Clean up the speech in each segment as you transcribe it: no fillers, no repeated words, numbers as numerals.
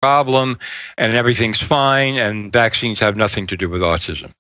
problem and everything's fine and vaccines have nothing to do with autism.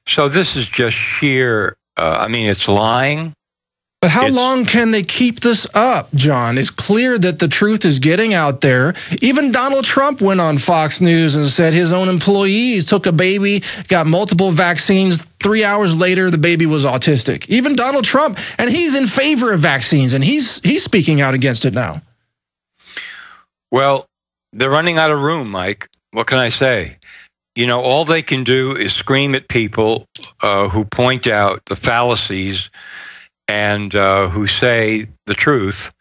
So this is just sheer, it's lying. But how long can they keep this up, John? It's clear that the truth is getting out there. Even Donald Trump went on Fox News and said his own employees took a baby, got multiple vaccines. 3 hours later, the baby was autistic. Even Donald Trump, and he's in favor of vaccines, and he's speaking out against it now. Well, they're running out of room, Mike. What can I say? All they can do is scream at people who point out the fallacies and who say the truth,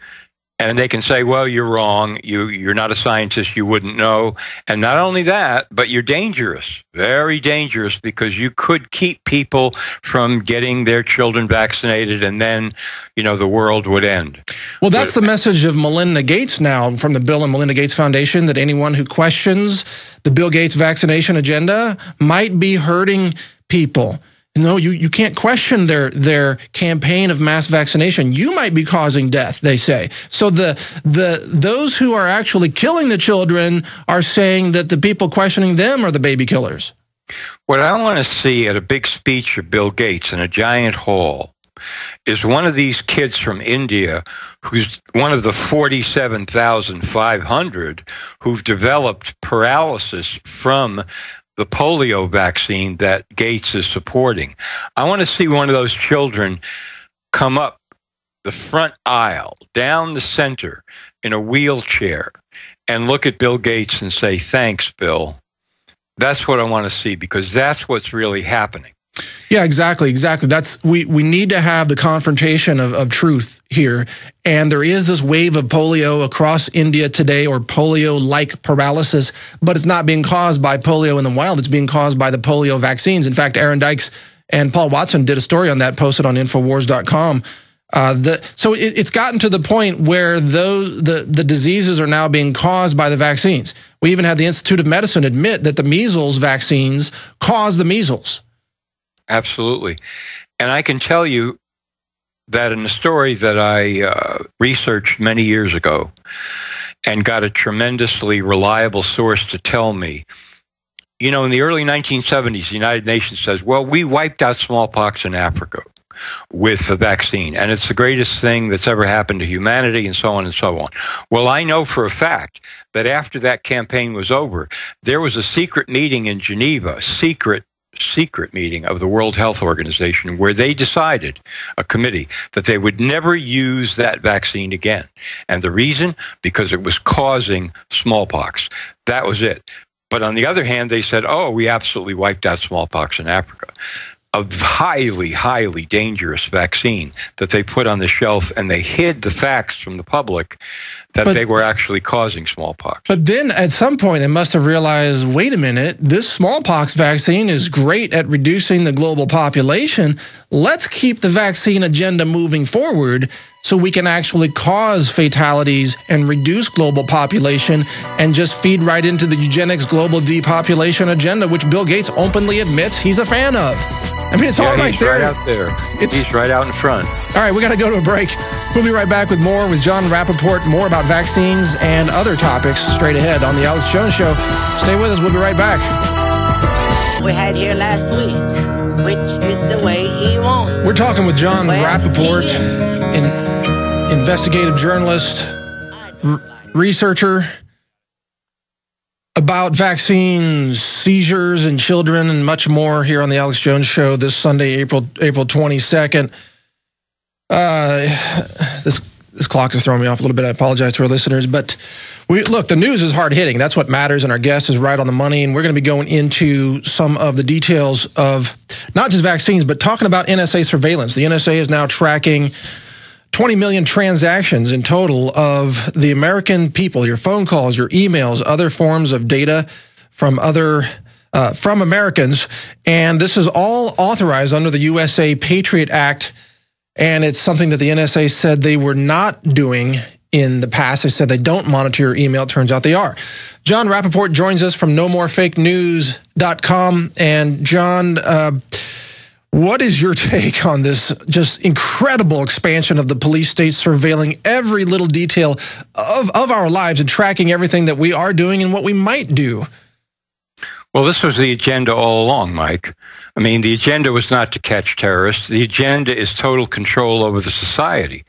and they can say, well, you're wrong, you're not a scientist, you wouldn't know. And not only that, but you're dangerous, very dangerous, because you could keep people from getting their children vaccinated, and then, the world would end. Well, that's the message of Melinda Gates now from the Bill and Melinda Gates Foundation, that anyone who questions the Bill Gates vaccination agenda might be hurting people. No, you can't question their campaign of mass vaccination. You might be causing death, they say. So those who are actually killing the children are saying that the people questioning them are the baby killers. What I want to see at a big speech of Bill Gates in a giant hall is one of these kids from India who's one of the 47,500 who've developed paralysis from the polio vaccine that Gates is supporting. I want to see one of those children come up the front aisle, down the center, in a wheelchair, and look at Bill Gates and say, thanks, Bill. That's what I want to see, because that's what's really happening. Yeah, exactly. We need to have the confrontation of truth here. And there is this wave of polio across India today, or polio-like paralysis, but it's not being caused by polio in the wild. It's being caused by the polio vaccines. In fact, Aaron Dykes and Paul Watson did a story on that, posted on Infowars.com. So it's gotten to the point where the diseases are now being caused by the vaccines. We even had the Institute of Medicine admit that the measles vaccines cause the measles. Absolutely. And I can tell you that in a story that I researched many years ago and got a tremendously reliable source to tell me, in the early 1970s, the United Nations says, well, we wiped out smallpox in Africa with the vaccine, and it's the greatest thing that's ever happened to humanity, and so on and so on. Well, I know for a fact that after that campaign was over, there was a secret meeting in Geneva, secret meeting of the World Health Organization, where they decided, a committee, that they would never use that vaccine again. And the reason? Because it was causing smallpox. That was it. But on the other hand, they said, oh, we absolutely wiped out smallpox in Africa. A highly, highly dangerous vaccine that they put on the shelf, and they hid the facts from the public that they were actually causing smallpox. But then at some point they must have realized, wait a minute, this smallpox vaccine is great at reducing the global population. Let's keep the vaccine agenda moving forward so we can actually cause fatalities and reduce global population and just feed right into the eugenics global depopulation agenda, which Bill Gates openly admits he's a fan of. I mean, it's all right there. Right out there. He's right out in front. All right, we got to go to a break. We'll be right back with more with Jon Rappoport, more about vaccines and other topics straight ahead on The Alex Jones Show. Stay with us. We'll be right back. We had here last week, which is the way he wants. We're talking with Jon Rappoport, investigative journalist, researcher, about vaccines, seizures in children, and much more here on The Alex Jones Show this Sunday, April 22nd. This clock is throwing me off a little bit. I apologize to our listeners. But look, the news is hard-hitting. That's what matters, and our guest is right on the money. And we're going to be going into some of the details of not just vaccines, but talking about NSA surveillance. The NSA is now tracking 20 million transactions in total of the American people, your phone calls, your emails, other forms of data from from Americans. And this is all authorized under the USA Patriot Act. And it's something that the NSA said they were not doing in the past. They said they don't monitor your email. It turns out they are. Jon Rappoport joins us from NoMoreFakeNews.com. And John, What is your take on this just incredible expansion of the police state surveilling every little detail of our lives and tracking everything that we are doing and what we might do? Well, this was the agenda all along, Mike. I mean, the agenda was not to catch terrorists. The agenda is total control over the society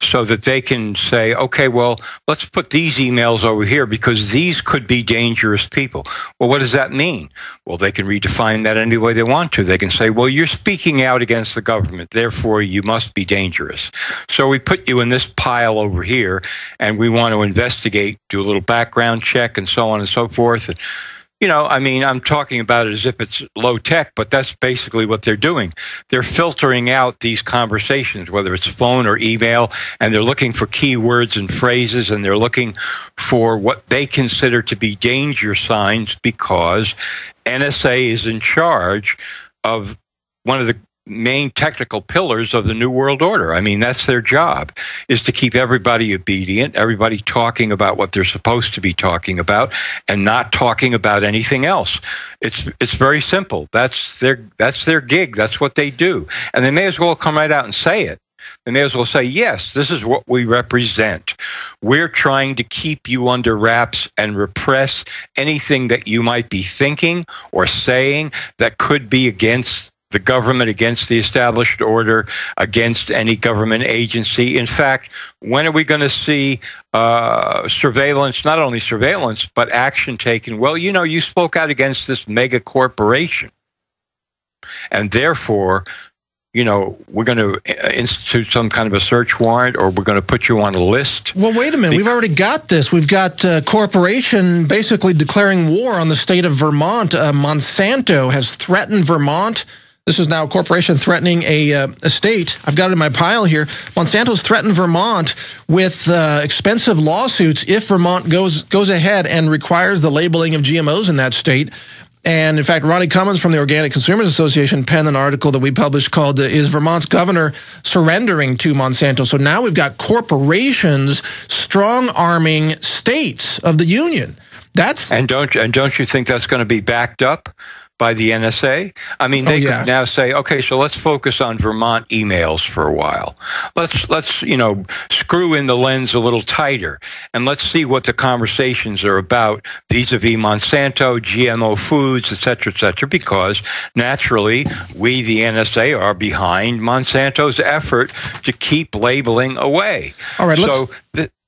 so that they can say, okay, well, let's put these emails over here because these could be dangerous people. Well, what does that mean? Well, they can redefine that any way they want to. They can say, well, you're speaking out against the government, therefore you must be dangerous. So we put you in this pile over here, and we want to investigate, do a little background check, and so on and so forth. And, you know, I mean, I'm talking about it as if it's low tech, but that's basically what they're doing. They're filtering out these conversations, whether it's phone or email, and they're looking for keywords and phrases, and they're looking for what they consider to be danger signs because NSA is in charge of one of the main technical pillars of the New World Order. I mean, that's their job, is to keep everybody obedient, everybody talking about what they're supposed to be talking about and not talking about anything else. It's very simple. That's their gig. That's what they do. And they may as well come right out and say it. They may as well say, yes, this is what we represent. We're trying to keep you under wraps and repress anything that you might be thinking or saying that could be against the government, against the established order, against any government agency. In fact, when are we going to see surveillance, not only surveillance, but action taken? Well, you know, you spoke out against this mega corporation. And therefore, you know, we're going to institute some kind of a search warrant, or we're going to put you on a list. Well, wait a minute. We've already got this. We've got a corporation basically declaring war on the state of Vermont. Monsanto has threatened Vermont. This is now a corporation threatening a state. I've got it in my pile here. Monsanto's threatened Vermont with expensive lawsuits if Vermont goes ahead and requires the labeling of GMOs in that state. And in fact, Ronnie Cummins from the Organic Consumers Association penned an article that we published called "Is Vermont's Governor Surrendering to Monsanto?" So now we've got corporations strong-arming states of the union. And don't you think that's going to be backed up by the NSA? I mean, they could now say, okay, so let's focus on Vermont emails for a while. Let's you know, screw in the lens a little tighter, and let's see what the conversations are about vis-a-vis Monsanto, GMO foods, et cetera, because naturally we, the NSA, are behind Monsanto's effort to keep labeling away. All right,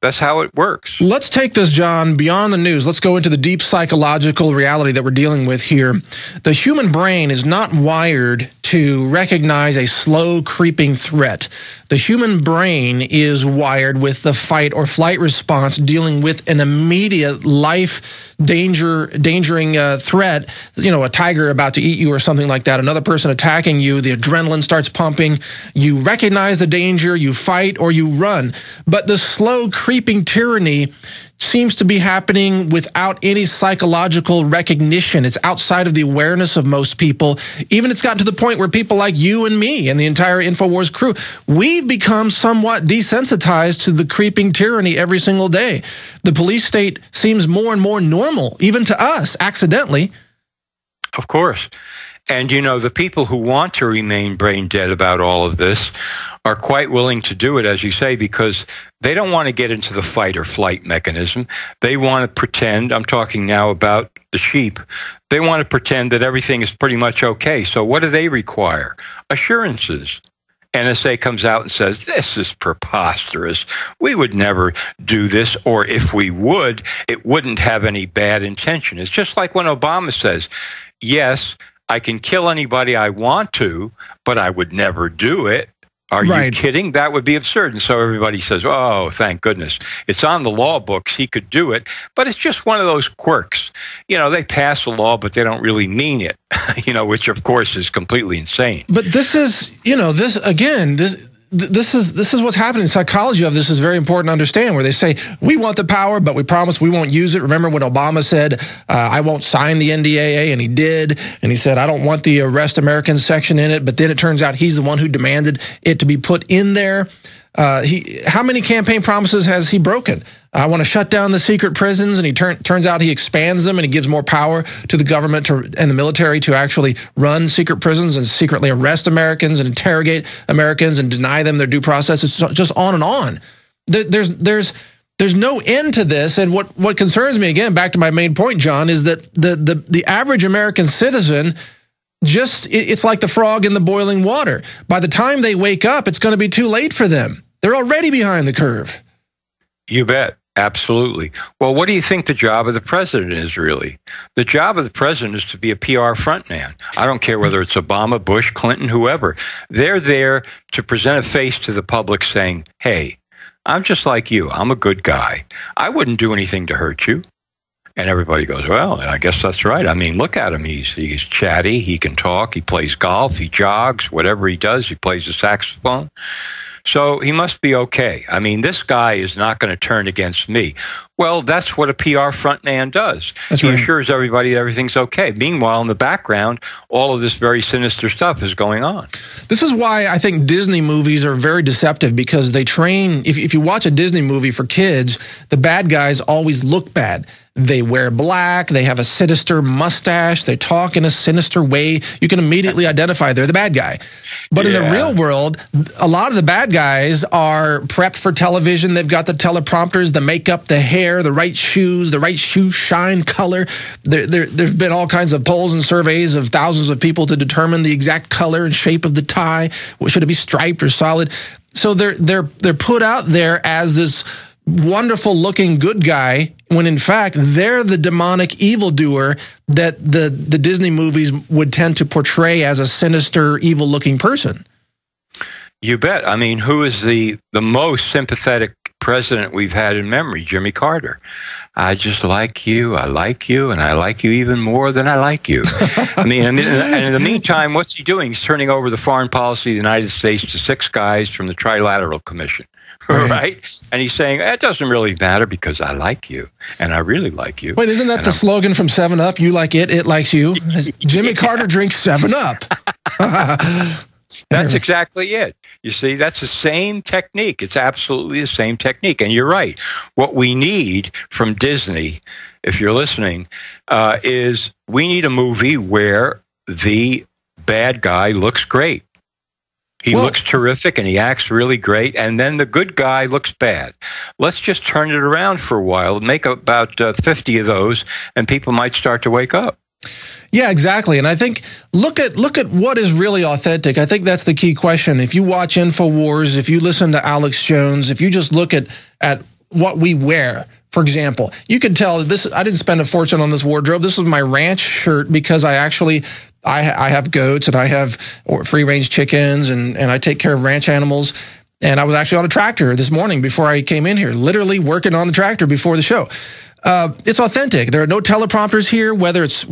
that's how it works. Let's take this, John, beyond the news. Let's go into the deep psychological reality that we're dealing with here. The human brain is not wired to recognize a slow creeping threat. The human brain is wired with the fight or flight response, dealing with an immediate life endangering threat. You know, a tiger about to eat you or something like that, another person attacking you, the adrenaline starts pumping, you recognize the danger, you fight or you run. But the slow creeping tyranny seems to be happening without any psychological recognition. It's outside of the awareness of most people. Even it's gotten to the point where people like you and me and the entire InfoWars crew, we've become somewhat desensitized to the creeping tyranny every single day. The police state seems more and more normal, even to us, accidentally. Of course. And, you know, the people who want to remain brain dead about all of this are quite willing to do it, as you say, because they don't want to get into the fight or flight mechanism. They want to pretend, I'm talking now about the sheep, they want to pretend that everything is pretty much okay. So what do they require? Assurances. NSA comes out and says, this is preposterous. We would never do this, or if we would, it wouldn't have any bad intention. It's just like when Obama says, yes, I can kill anybody I want to, but I would never do it. Are you kidding? That would be absurd. And so everybody says, oh, thank goodness. It's on the law books. He could do it. But it's just one of those quirks. You know, they pass a law, but they don't really mean it, you know, which, of course, is completely insane. But this is, you know, this is what's happening. Psychology of this is very important to understand, where they say, we want the power, but we promise we won't use it. Remember when Obama said, I won't sign the NDAA, and he did. And he said, I don't want the Arrest Americans section in it. But then it turns out he's the one who demanded it to be put in there. How many campaign promises has he broken? I want to shut down the secret prisons, and he turns out he expands them, and he gives more power to the government and the military to actually run secret prisons and secretly arrest Americans and interrogate Americans and deny them their due process. It's just on and on. There's no end to this, and what concerns me, again, back to my main point, John, is that the average American citizen it's like the frog in the boiling water. By the time they wake up, it's going to be too late for them. They're already behind the curve. You bet. Absolutely. Well, what do you think the job of the president is, really? The job of the president is to be a PR frontman. I don't care whether it's Obama, Bush, Clinton, whoever. They're there to present a face to the public saying, hey, I'm just like you. I'm a good guy. I wouldn't do anything to hurt you. And everybody goes, well, I guess that's right. I mean, look at him. He's chatty. He can talk. He plays golf. He jogs. Whatever he does, he plays the saxophone. So he must be okay. I mean, this guy is not going to turn against me. Well, that's what a PR frontman does. He assures everybody everything's okay. Meanwhile, in the background, all of this very sinister stuff is going on. This is why I think Disney movies are very deceptive, because they train, if you watch a Disney movie for kids, the bad guys always look bad. They wear black, they have a sinister mustache, they talk in a sinister way. You can immediately identify they're the bad guy. But in the real world, a lot of the bad guys are prepped for television. They've got the teleprompters, the makeup, the hair, the right shoes, the right shoe shine color. There's been all kinds of polls and surveys of thousands of people to determine the exact color and shape of the tie. Should it be striped or solid? So they're put out there as this wonderful looking good guy, when in fact they're the demonic evildoer that the Disney movies would tend to portray as a sinister, evil looking person. You bet. I mean, who is the most sympathetic president we've had in memory? Jimmy Carter. I just like you, and I like you even more than I like you. I mean, and in the meantime, what's he doing? He's turning over the foreign policy of the United States to 6 guys from the Trilateral Commission. Right? And he's saying, it doesn't really matter because I like you, and I really like you. Wait, isn't that the slogan from 7-Up? You like it likes you. Jimmy Carter drinks 7-Up. That's exactly it. You see, that's the same technique. It's absolutely the same technique. And you're right. What we need from Disney, if you're listening, is we need a movie where the bad guy looks great. He looks terrific and he acts really great, and then the good guy looks bad. Let's just turn it around for a while, make about 50 of those, and people might start to wake up. Yeah, exactly. And I think look at what is really authentic. I think that's the key question. If you watch InfoWars, if you listen to Alex Jones, if you just look at what we wear, for example, you can tell this. I didn't spend a fortune on this wardrobe. This is my ranch shirt because I have goats and I have free-range chickens and I take care of ranch animals. And I was actually on a tractor this morning before I came in here, literally working on the tractor before the show. It's authentic. There are no teleprompters here, whether it's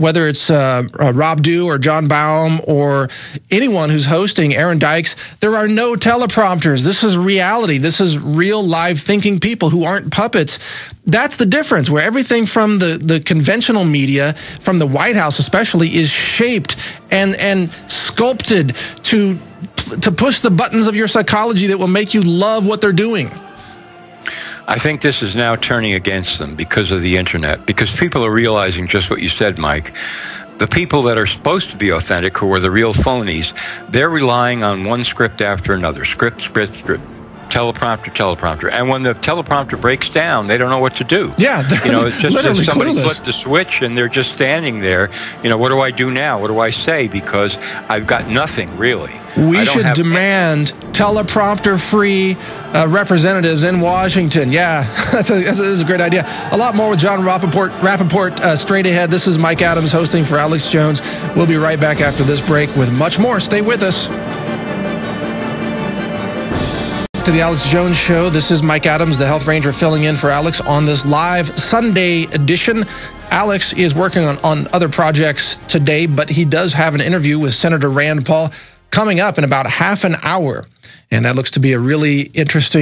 Rob Dew or John Baum or anyone who's hosting, Aaron Dykes. There are no teleprompters. This is reality. This is real live thinking people who aren't puppets. That's the difference, where everything from the conventional media, from the White House especially, is shaped and sculpted to push the buttons of your psychology that will make you love what they're doing. I think this is now turning against them because of the internet, because people are realizing just what you said, Mike. The people that are supposed to be authentic, who are the real phonies, they're relying on one script after another. Script, teleprompter. And when the teleprompter breaks down, they don't know what to do. Yeah, it's just literally somebody clueless. flipped the switch and they're just standing there. What do I do now? What do I say? Because I've got nothing, really. We should demand teleprompter-free representatives in Washington. Yeah, that's a great idea. A lot more with Jon Rappoport straight ahead. This is Mike Adams hosting for Alex Jones. We'll be right back after this break with much more. Stay with us. To the Alex Jones Show. This is Mike Adams, the Health Ranger, filling in for Alex on this live Sunday edition. Alex is working on other projects today, but he does have an interview with Senator Rand Paul coming up in about half an hour. And that looks to be a really interesting